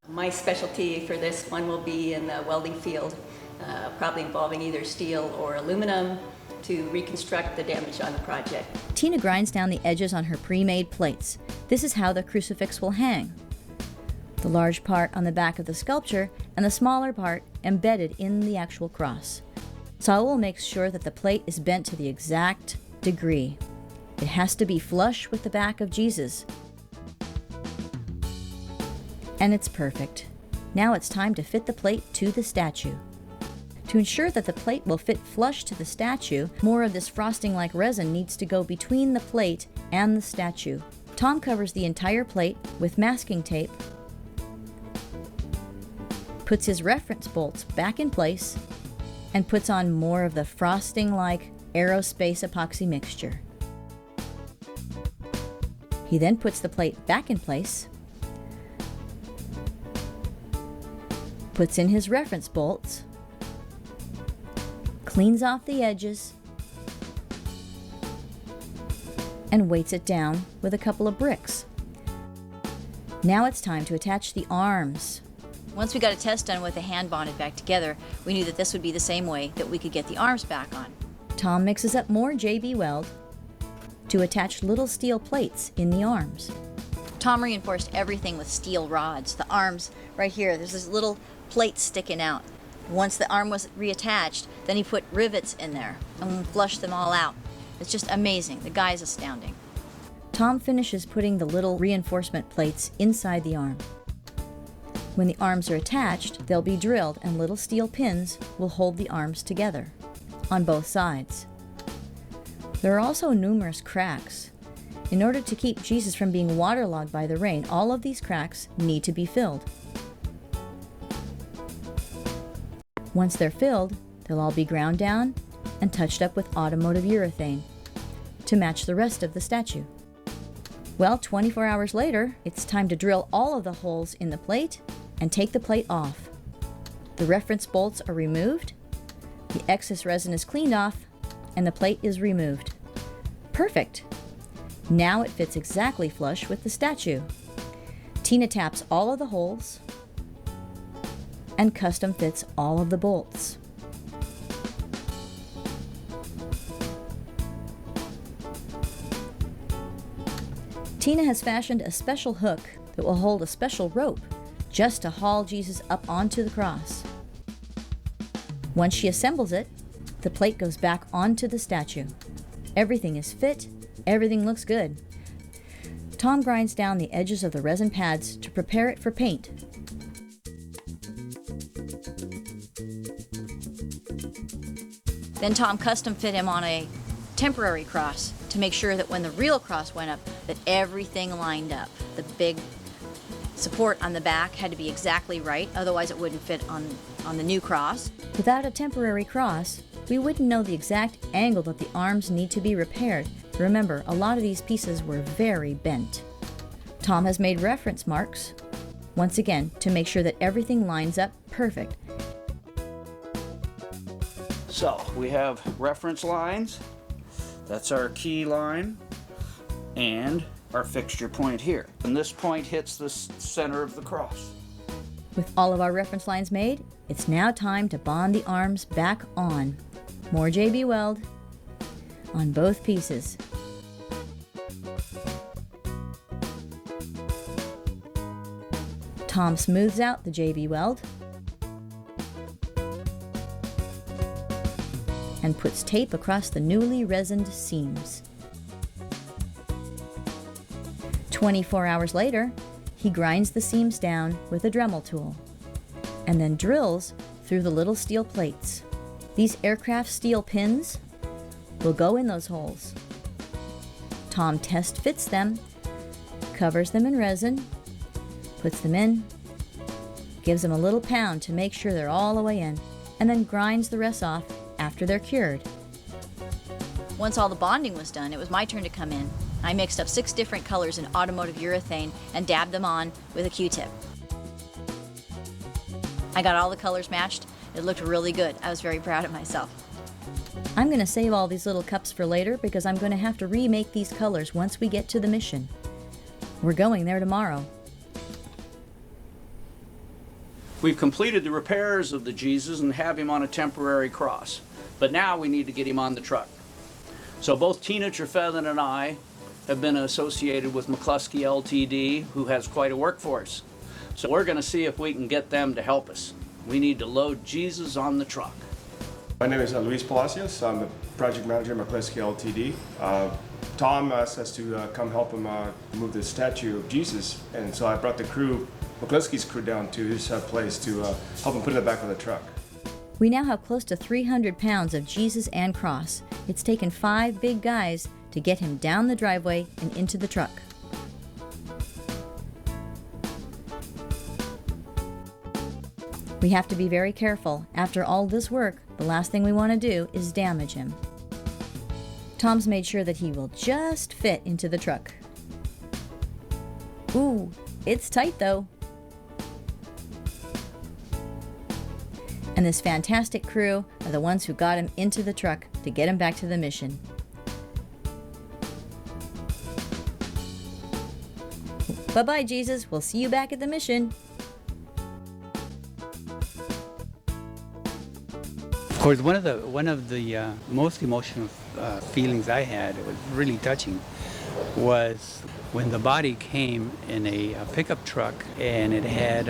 My specialty for this one will be in the welding field, probably involving either steel or aluminum to reconstruct the damage on the project. Tina grinds down the edges on her pre-made plates. This is how the crucifix will hang. The large part on the back of the sculpture and the smaller part embedded in the actual cross. Saul makes sure that the plate is bent to the exact degree. It has to be flush with the back of Jesus. And it's perfect. Now it's time to fit the plate to the statue. To ensure that the plate will fit flush to the statue, more of this frosting-like resin needs to go between the plate and the statue. Tom covers the entire plate with masking tape, puts his reference bolts back in place, and puts on more of the frosting-like aerospace epoxy mixture. He then puts the plate back in place, puts in his reference bolts, cleans off the edges, and weights it down with a couple of bricks. Now it's time to attach the arms. Once we got a test done with the hand bonded back together, we knew that this would be the same way that we could get the arms back on. Tom mixes up more JB weld to attach little steel plates in the arms. Tom reinforced everything with steel rods. The arms right here, there's this little plate sticking out. Once the arm was reattached, then he put rivets in there and flushed them all out. It's just amazing. The guy's astounding. Tom finishes putting the little reinforcement plates inside the arm. When the arms are attached, they'll be drilled and little steel pins will hold the arms together on both sides. There are also numerous cracks. In order to keep Jesus from being waterlogged by the rain, all of these cracks need to be filled. Once they're filled, they'll all be ground down and touched up with automotive urethane to match the rest of the statue. Well, 24 hours later, it's time to drill all of the holes in the plate and take the plate off. The reference bolts are removed, the excess resin is cleaned off, and the plate is removed. Perfect! Now it fits exactly flush with the statue. Tina taps all of the holes and custom fits all of the bolts. Tina has fashioned a special hook that will hold a special rope just to haul Jesus up onto the cross. Once she assembles it, the plate goes back onto the statue. Everything is fit, everything looks good. Tom grinds down the edges of the resin pads to prepare it for paint. Then Tom custom fit him on a temporary cross to make sure that when the real cross went up, that everything lined up. The big support on the back had to be exactly right, otherwise it wouldn't fit on the new cross. Without a temporary cross, we wouldn't know the exact angle that the arms need to be repaired. Remember, a lot of these pieces were very bent. Tom has made reference marks, once again, to make sure that everything lines up perfect. So we have reference lines, that's our key line, and our fixture point here. And this point hits the center of the cross. With all of our reference lines made, it's now time to bond the arms back on. More JB weld on both pieces. Tom smooths out the JB weld and puts tape across the newly resined seams. 24 hours later, he grinds the seams down with a Dremel tool and then drills through the little steel plates. These aircraft steel pins will go in those holes. Tom test fits them, covers them in resin, puts them in, gives them a little pound to make sure they're all the way in, and then grinds the rest off after they're cured. Once all the bonding was done, it was my turn to come in. I mixed up 6 different colors in automotive urethane and dabbed them on with a Q-tip. I got all the colors matched. It looked really good. I was very proud of myself. I'm going to save all these little cups for later because I'm going to have to remake these colors once we get to the mission. We're going there tomorrow. We've completed the repairs of the Jesus and have him on a temporary cross. But now we need to get him on the truck. So both Tina Trefethen and I have been associated with McCluskey Ltd., who has quite a workforce. So we're going to see if we can get them to help us. We need to load Jesus on the truck. My name is Luis Palacios. I'm the project manager at McCluskey Ltd. Tom asked us to come help him move the statue of Jesus, and so I brought the crew, McCluskey's crew, down to his place to help him put it in the back of the truck. We now have close to 300 pounds of Jesus and cross. It's taken 5 big guys to get him down the driveway and into the truck. We have to be very careful. After all this work, the last thing we want to do is damage him. Tom's made sure that he will just fit into the truck. Ooh, it's tight though. And this fantastic crew are the ones who got him into the truck to get him back to the mission. Bye-bye, Jesus. We'll see you back at the mission. Of course, one of the most emotional feelings I had, it was really touching, was when the body came in a pickup truck and it had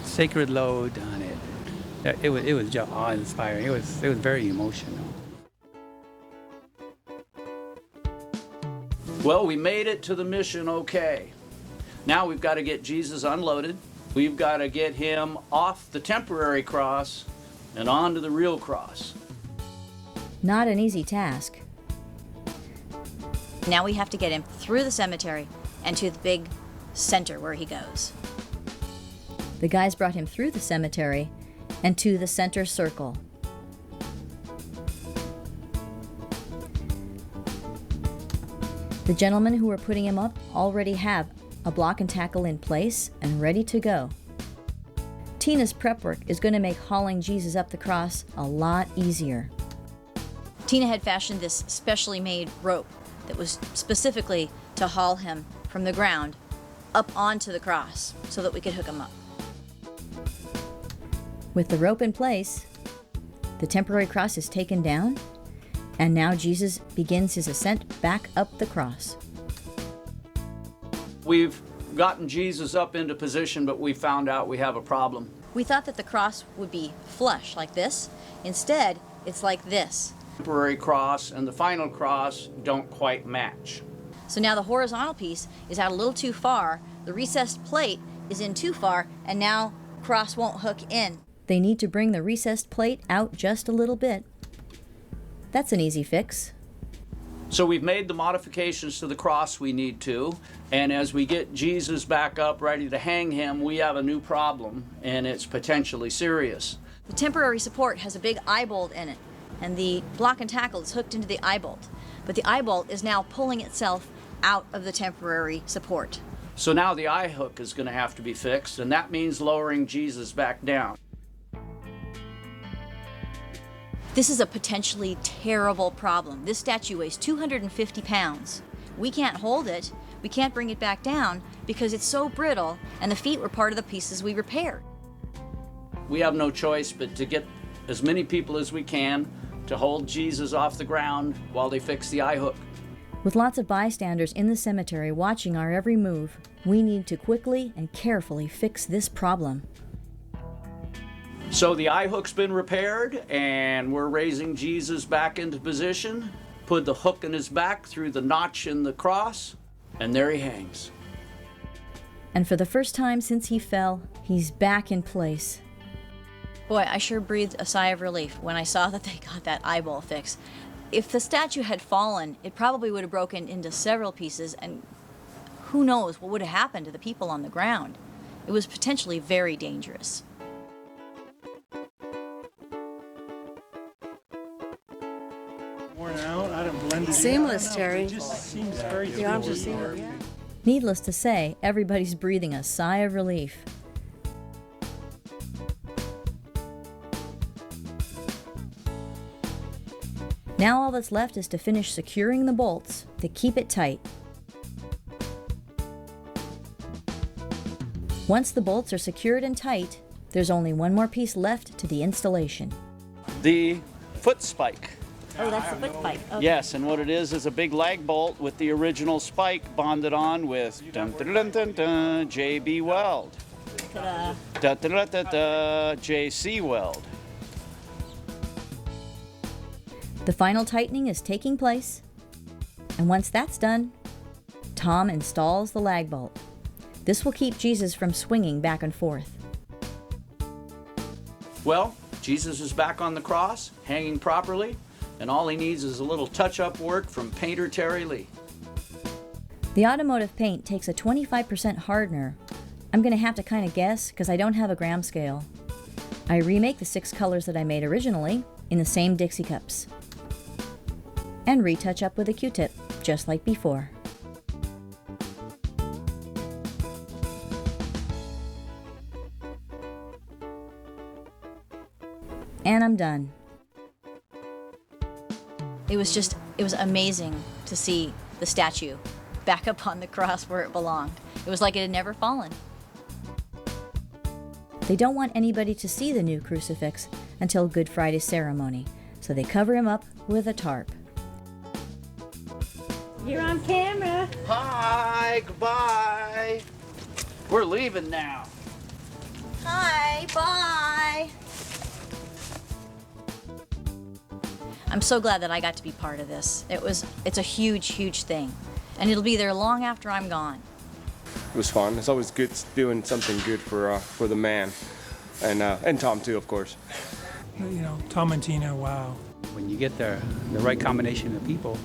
sacred load on it. It was just awe-inspiring. It was very emotional. Well, we made it to the mission okay. Now we've got to get Jesus unloaded. We've got to get him off the temporary cross and onto the real cross. Not an easy task. Now we have to get him through the cemetery and to the big center where he goes. The guys brought him through the cemetery and to the center circle. The gentlemen who were putting him up already have a block and tackle in place and ready to go. Tina's prep work is going to make hauling Jesus up the cross a lot easier. Tina had fashioned this specially made rope that was specifically to haul him from the ground up onto the cross so that we could hook him up. With the rope in place, the temporary cross is taken down, and now Jesus begins his ascent back up the cross. We've gotten Jesus up into position, but we found out we have a problem. We thought that the cross would be flush like this. Instead, it's like this. Temporary cross and the final cross don't quite match. So now the horizontal piece is out a little too far, the recessed plate is in too far, and now the cross won't hook in. They need to bring the recessed plate out just a little bit. That's an easy fix. So we've made the modifications to the cross we need to, and as we get Jesus back up ready to hang him, we have a new problem, and it's potentially serious. The temporary support has a big eye bolt in it, and the block and tackle is hooked into the eye bolt. But the eye bolt is now pulling itself out of the temporary support. So now the eye hook is going to have to be fixed, and that means lowering Jesus back down. This is a potentially terrible problem. This statue weighs 250 pounds. We can't hold it, we can't bring it back down because it's so brittle, and the feet were part of the pieces we repaired. We have no choice but to get as many people as we can to hold Jesus off the ground while they fix the eye hook. With lots of bystanders in the cemetery watching our every move, we need to quickly and carefully fix this problem. So the eye hook's been repaired, and we're raising Jesus back into position. Put the hook in his back through the notch in the cross, and there he hangs. And for the first time since he fell, he's back in place. Boy, I sure breathed a sigh of relief when I saw that they got that eyeball fixed. If the statue had fallen, it probably would have broken into several pieces, and who knows what would have happened to the people on the ground. It was potentially very dangerous. Seamless, Terry. The The arms are seamless. Yeah. Needless to say, everybody's breathing a sigh of relief. Now all that's left is to finish securing the bolts to keep it tight. Once the bolts are secured and tight, There's only one more piece left to the installation. The foot spike. Oh, that's the foot spike. Okay. Yes, and what it is a big lag bolt with the original spike bonded on with dun, dun, dun, dun, dun, JB Weld. Ta-da. Da, da, da, da, da, JC Weld. The final tightening is taking place, and once that's done, Tom installs the lag bolt. This will keep Jesus from swinging back and forth. Well, Jesus is back on the cross, hanging properly, and all he needs is a little touch-up work from painter Terry Lee. The automotive paint takes a 25% hardener. I'm going to have to kind of guess because I don't have a gram scale. I remake the 6 colors that I made originally in the same Dixie cups and retouch up with a Q-tip, just like before. And I'm done. It was amazing to see the statue back up on the cross where it belonged. It was like it had never fallen. They don't want anybody to see the new crucifix until Good Friday ceremony, so they cover him up with a tarp. You're on camera. Hi, goodbye. We're leaving now. Hi, bye. I'm so glad that I got to be part of this. It's a huge, huge thing. And it'll be there long after I'm gone. It was fun. It's always good doing something good for the man, and Tom too, of course. You know, Tom and Tina, wow. When you get the right combination of people,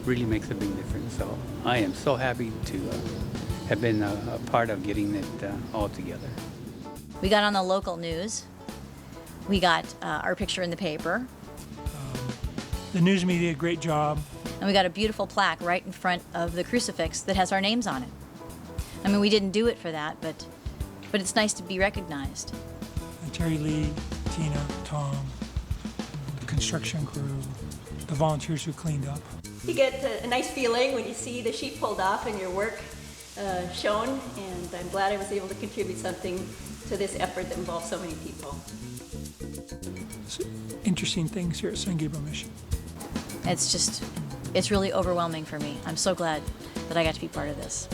really makes a big difference. So I am so happy to have been a part of getting it all together. We got on the local news. We got our picture in the paper. The news media, great job. And we got a beautiful plaque right in front of the crucifix that has our names on it. I mean, we didn't do it for that, but it's nice to be recognized. And Terry Lee, Tina, Tom, the construction crew, the volunteers who cleaned up. You get a nice feeling when you see the sheet pulled off and your work shown, and I'm glad I was able to contribute something to this effort that involves so many people. Interesting things here at San Gabriel Mission. It's really overwhelming for me. I'm so glad that I got to be part of this.